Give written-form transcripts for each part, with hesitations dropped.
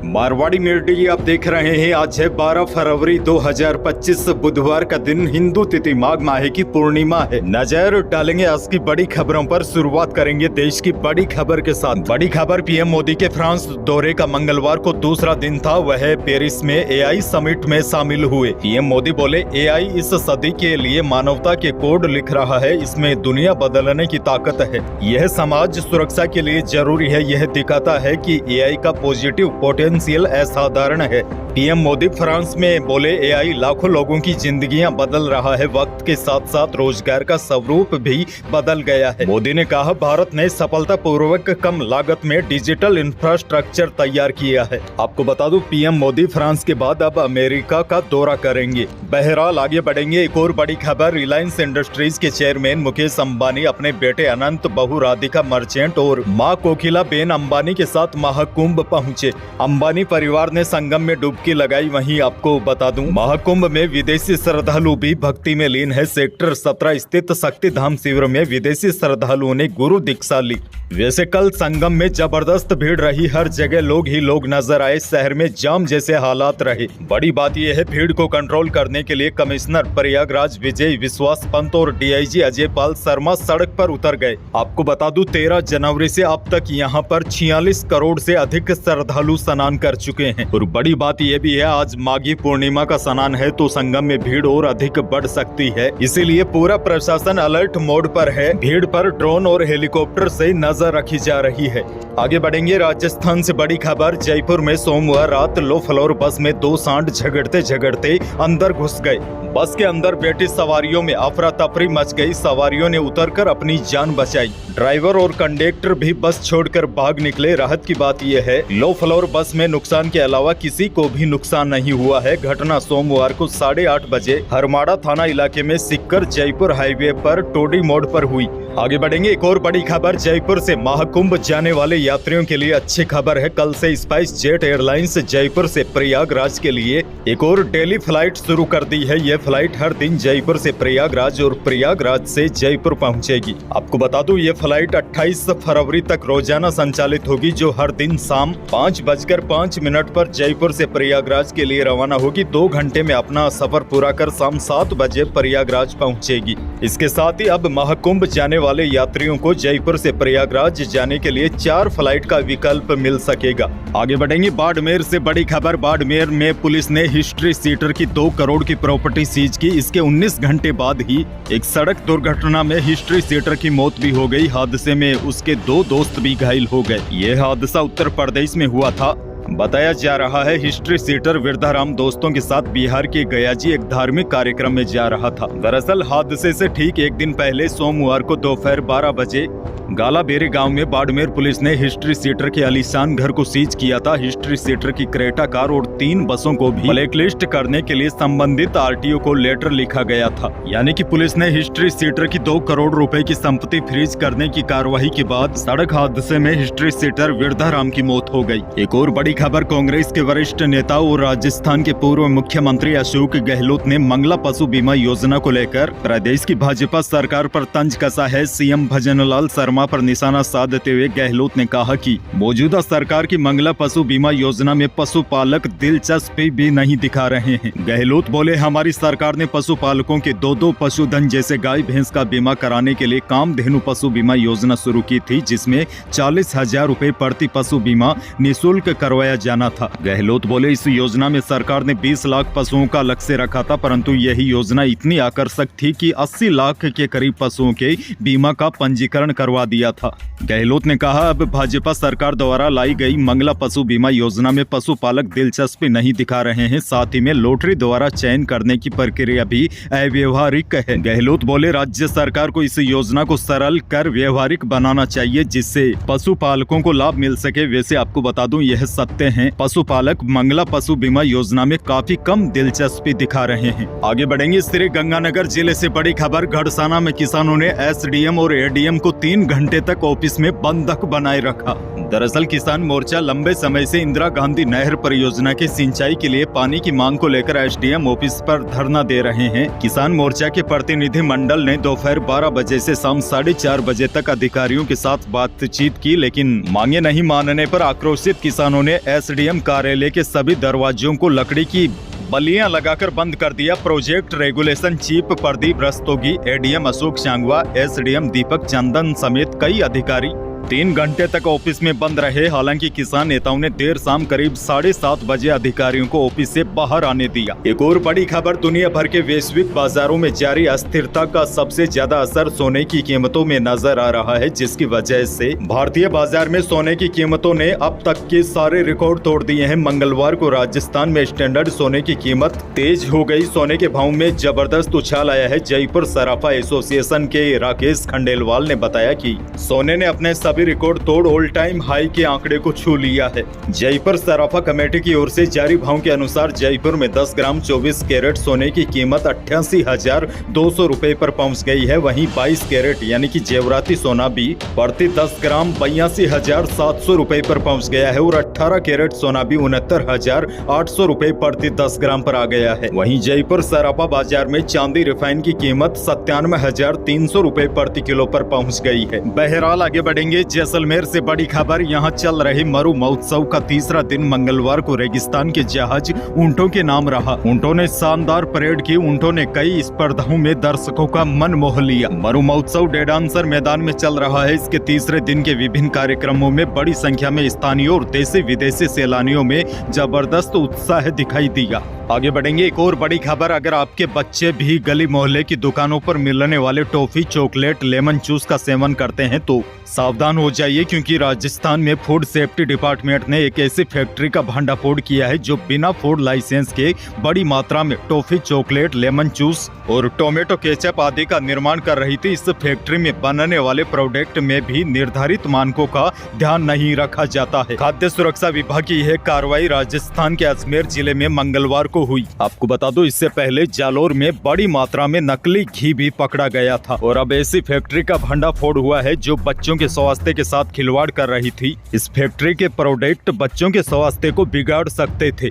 Marwari media आप देख रहे हैं। आज है 12 फरवरी 2025 बुधवार का दिन, हिंदू तिथि माघ माह की पूर्णिमा है। नजर डालेंगे आज की बड़ी खबरों पर। शुरुआत करेंगे देश की बड़ी खबर के साथ। बड़ी खबर, पीएम मोदी के फ्रांस दौरे का मंगलवार को दूसरा दिन था। वह पेरिस में एआई समिट में शामिल हुए। पीएम मोदी बोले, एआई इस सदी के लिए मानवता के कोड लिख रहा है। इसमें दुनिया बदलने की ताकत है। यह समाज सुरक्षा के लिए जरूरी है। यह दिखाता है कि एआई का पॉजिटिव पोटेंशियल असाधारण है। पीएम मोदी फ्रांस में बोले, एआई लाखों लोगों की जिंदगियां बदल रहा है। वक्त के साथ साथ रोजगार का स्वरूप भी बदल गया है। मोदी ने कहा, भारत ने सफलतापूर्वक कम लागत में डिजिटल इंफ्रास्ट्रक्चर तैयार किया है। आपको बता दूं, पीएम मोदी फ्रांस के बाद अब अमेरिका का दौरा करेंगे। बहरहाल आगे बढ़ेंगे। एक और बड़ी खबर, रिलायंस इंडस्ट्रीज के चेयरमैन मुकेश अंबानी अपने बेटे अनंत, बहू राधिका मर्चेंट और मां कोकिला बेन अंबानी के साथ महाकुंभ पहुंचे। अंबानी परिवार ने संगम में डुबकी लगाई। वहीं आपको बता दूं, महाकुंभ में विदेशी श्रद्धालु भी भक्ति में लीन है। सेक्टर 17 स्थित शक्ति धाम शिविर में विदेशी श्रद्धालुओं ने गुरु दीक्षा ली। वैसे कल संगम में जबरदस्त भीड़ रही। हर जगह लोग ही लोग नजर आए। शहर में जाम जैसे हालात रहे। बड़ी बात यह है, भीड़ को कंट्रोल करने के लिए कमिश्नर प्रयागराज विजय विश्वास पंत और डीआईजी अजय पाल शर्मा सड़क पर उतर गए। आपको बता दूं, 13 जनवरी से अब तक यहां पर 46 करोड़ से अधिक श्रद्धालु स्नान कर चुके हैं। और बड़ी बात यह भी है, आज माघी पूर्णिमा का स्नान है तो संगम में भीड़ और अधिक बढ़ सकती है। इसीलिए पूरा प्रशासन अलर्ट मोड पर है। भीड़ पर ड्रोन और हेलीकॉप्टर से नजर रखी जा रही है। आगे बढ़ेंगे। राजस्थान से बड़ी खबर, जयपुर में सोमवार रात लो फ्लोर बस में 2 सांड झगड़ते अंदर घुस गए। बस के अंदर बैठे सवारियों में अफरा तफरी मच गई। सवारियों ने उतरकर अपनी जान बचाई। ड्राइवर और कंडक्टर भी बस छोड़कर भाग निकले। राहत की बात यह है, लो फ्लोर बस में नुकसान के अलावा किसी को भी नुकसान नहीं हुआ है। घटना सोमवार को 8:30 बजे हरमाड़ा थाना इलाके में सिक्कर जयपुर हाईवे पर टोडी मोड़ पर हुई। आगे बढ़ेंगे। एक और बड़ी खबर, जयपुर से महाकुंभ जाने वाले यात्रियों के लिए अच्छी खबर है। कल से स्पाइस जेट एयरलाइंस जयपुर से प्रयागराज के लिए एक और डेली फ्लाइट शुरू कर दी है। यह फ्लाइट हर दिन जयपुर से प्रयागराज और प्रयागराज से जयपुर पहुंचेगी। आपको बता दूं, यह फ्लाइट 28 फरवरी तक रोजाना संचालित होगी, जो हर दिन शाम 5:05 पर जयपुर से प्रयागराज के लिए रवाना होगी। 2 घंटे में अपना सफर पूरा कर शाम 7 बजे प्रयागराज पहुंचेगी। इसके साथ ही अब महाकुंभ जाने वाले यात्रियों को जयपुर से प्रयागराज जाने के लिए 4 फ्लाइट का विकल्प मिल सकेगा। आगे बढ़ेंगे। बाड़मेर से बड़ी खबर, बाड़मेर में पुलिस ने हिस्ट्री सीटर की 2 करोड़ की प्रॉपर्टी सीज की। इसके 19 घंटे बाद ही एक सड़क दुर्घटना में हिस्ट्री सीटर की मौत भी हो गई। हादसे में उसके 2 दोस्त भी घायल हो गए। यह हादसा उत्तर प्रदेश में हुआ था। बताया जा रहा है, हिस्ट्री सीटर वृद्धाराम दोस्तों के साथ बिहार के गयाजी एक धार्मिक कार्यक्रम में जा रहा था। दरअसल हादसे से ठीक एक दिन पहले सोमवार को दोपहर 12 बजे गालाबेरी गांव में बाड़मेर पुलिस ने हिस्ट्री सीटर के आलीशान घर को सीज किया था। हिस्ट्री सीटर की क्रेटा कार और 3 बसों को भी ब्लैकलिस्ट करने के लिए संबंधित आरटीओ को लेटर लिखा गया था। यानी कि पुलिस ने हिस्ट्री सीटर की 2 करोड़ रुपए की संपत्ति फ्रीज करने की कार्रवाई के बाद सड़क हादसे में हिस्ट्री सीटर वृद्धाराम की मौत हो गई। एक और बड़ी खबर, कांग्रेस के वरिष्ठ नेता और राजस्थान के पूर्व मुख्यमंत्री अशोक गहलोत ने मंगला पशु बीमा योजना को लेकर प्रदेश की भाजपा सरकार पर तंज कसा है। सीएम भजनलाल शर्मा पर निशाना साधते हुए गहलोत ने कहा कि मौजूदा सरकार की मंगला पशु बीमा योजना में पशुपालक दिलचस्पी भी नहीं दिखा रहे हैं। गहलोत बोले, हमारी सरकार ने पशुपालकों के 2 पशुधन जैसे गाय भैंस का बीमा कराने के लिए कामधेनु पशु बीमा योजना शुरू की थी, जिसमें 40,000 रुपए प्रति पशु बीमा निःशुल्क करवाया जाना था। गहलोत बोले, इस योजना में सरकार ने 20 लाख पशुओं का लक्ष्य रखा था, परंतु यही योजना इतनी आकर्षक थी कि 80 लाख के करीब पशुओं के बीमा का पंजीकरण करवा दिया था। गहलोत ने कहा, अब भाजपा सरकार द्वारा लाई गई मंगला पशु बीमा योजना में पशुपालक दिलचस्पी नहीं दिखा रहे हैं। साथ ही में लॉटरी द्वारा चयन करने की प्रक्रिया भी अव्यवहारिक है। गहलोत बोले, राज्य सरकार को इस योजना को सरल कर व्यवहारिक बनाना चाहिए, जिससे पशुपालकों को लाभ मिल सके। वैसे आपको बता दूं, यह सत्य है, पशुपालक मंगला पशु बीमा योजना में काफी कम दिलचस्पी दिखा रहे हैं। आगे बढ़ेंगे। श्री गंगानगर जिले से बड़ी खबर, घड़साना में किसानों ने एसडीएम और एडीएम को 3 घंटे तक ऑफिस में बंधक बनाए रखा। दरअसल किसान मोर्चा लंबे समय से इंदिरा गांधी नहर परियोजना के सिंचाई के लिए पानी की मांग को लेकर एसडीएम ऑफिस पर धरना दे रहे हैं। किसान मोर्चा के प्रतिनिधि मंडल ने दोपहर 12 बजे से शाम 4:30 बजे तक अधिकारियों के साथ बातचीत की, लेकिन मांगे नहीं मानने पर आक्रोशित किसानों ने एसडीएम कार्यालय के सभी दरवाजों को लकड़ी की बल्लियां लगाकर बंद कर दिया। Project regulation chief Pradeep Rastogi, ADM Ashok Sangwa, SDM Deepak Chandan समेत कई अधिकारी 3 घंटे तक ऑफिस में बंद रहे। हालांकि किसान नेताओं ने देर शाम करीब 7:30 बजे अधिकारियों को ऑफिस से बाहर आने दिया। एक और बड़ी खबर, दुनिया भर के वैश्विक बाजारों में जारी अस्थिरता का सबसे ज्यादा असर सोने की कीमतों में नजर आ रहा है, जिसकी वजह से भारतीय बाजार में सोने की कीमतों ने अब तक के सारे रिकॉर्ड तोड़ दिए हैं। मंगलवार को राजस्थान में स्टैंडर्ड सोने की कीमत तेज हो गई। सोने के भाव में जबरदस्त उछाल आया है। जयपुर सराफा एसोसिएशन के राकेश खंडेलवाल ने बताया कि सोने ने अपने सभी रिकॉर्ड तोड़ ऑल टाइम हाई के आंकड़े को छू लिया है। जयपुर सराफा कमेटी की ओर से जारी भाव के अनुसार जयपुर में 10 ग्राम 24 कैरेट सोने की कीमत 88,200 रुपए पर पहुंच गई है। वहीं 22 कैरेट यानी कि जेवराती सोना भी प्रति 10 ग्राम 82,700 रुपए पर पहुंच गया है और 18 कैरेट सोना भी 69,800 रुपए प्रति 10 ग्राम पर आ गया है। वहीं जयपुर सराफा बाजार में चांदी रिफाइन की कीमत 97,300 रुपए प्रति किलो पर पहुंच गई है। बहरहाल आगे बढ़ेंगे। जैसलमेर से बड़ी खबर, यहाँ चल रहे मरु महोत्सव का तीसरा दिन मंगलवार को रेगिस्तान के जहाज ऊंटों के नाम रहा। ऊंटों ने शानदार परेड की। ऊंटों ने कई स्पर्धाओं में दर्शकों का मन मोह लिया। मरु महोत्सव डेडांसर मैदान में चल रहा है। इसके तीसरे दिन के विभिन्न कार्यक्रमों में बड़ी संख्या में स्थानीय और देशी विदेशी सैलानियों में जबरदस्त उत्साह दिखाई दिया। आगे बढ़ेंगे। एक और बड़ी खबर, अगर आपके बच्चे भी गली मोहल्ले की दुकानों पर मिलने वाले टॉफी, चॉकलेट, लेमन जूस का सेवन करते हैं तो सावधान हो जाइए, क्योंकि राजस्थान में फूड सेफ्टी डिपार्टमेंट ने एक ऐसी फैक्ट्री का भंडाफोड़ किया है जो बिना फूड लाइसेंस के बड़ी मात्रा में टॉफी, चॉकलेट, लेमन जूस और टोमेटो केचप आदि का निर्माण कर रही थी। इस फैक्ट्री में बनने वाले प्रोडक्ट में भी निर्धारित मानकों का ध्यान नहीं रखा जाता है। खाद्य सुरक्षा विभाग की यह कार्रवाई राजस्थान के अजमेर जिले में मंगलवार को हुई। आपको बता दो, इससे पहले जालोर में बड़ी मात्रा में नकली घी भी पकड़ा गया था और अब ऐसी फैक्ट्री का भंडाफोड़ हुआ है जो बच्चों के स्वास्थ्य के साथ खिलवाड़ कर रही थी। इस फैक्ट्री के प्रोडक्ट बच्चों के स्वास्थ्य को बिगाड़ सकते थे।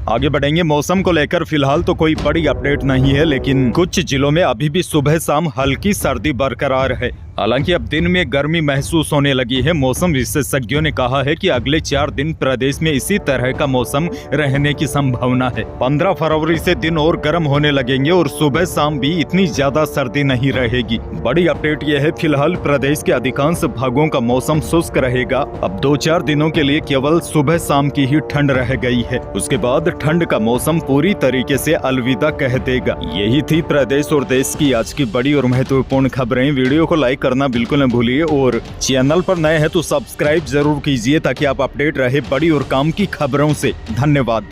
आगे बढ़ेंगे। मौसम को लेकर फिलहाल तो कोई बड़ी अपडेट नहीं है, लेकिन कुछ जिलों में अभी भी सुबह शाम हल्की सर्दी बरकरार है। हालांकि अब दिन में गर्मी महसूस होने लगी है। मौसम विशेषज्ञों ने कहा है कि अगले 4 दिन प्रदेश में इसी तरह का मौसम रहने की संभावना है। 15 फरवरी से दिन और गर्म होने लगेंगे और सुबह शाम भी इतनी ज्यादा सर्दी नहीं रहेगी। बड़ी अपडेट यह है, फिलहाल प्रदेश के अधिकांश भागों का मौसम शुष्क रहेगा। अब 2-4 दिनों के लिए केवल सुबह शाम की ही ठंड रह गई है। उसके बाद ठंड का मौसम पूरी तरीके से अलविदा कह देगा। यही थी प्रदेश और देश की आज की बड़ी और महत्वपूर्ण खबरें। वीडियो को लाइक करना बिल्कुल न भूलिए और चैनल पर नए हैं तो सब्सक्राइब जरूर कीजिए ताकि आप अपडेट रहे बड़ी और काम की खबरों से। धन्यवाद।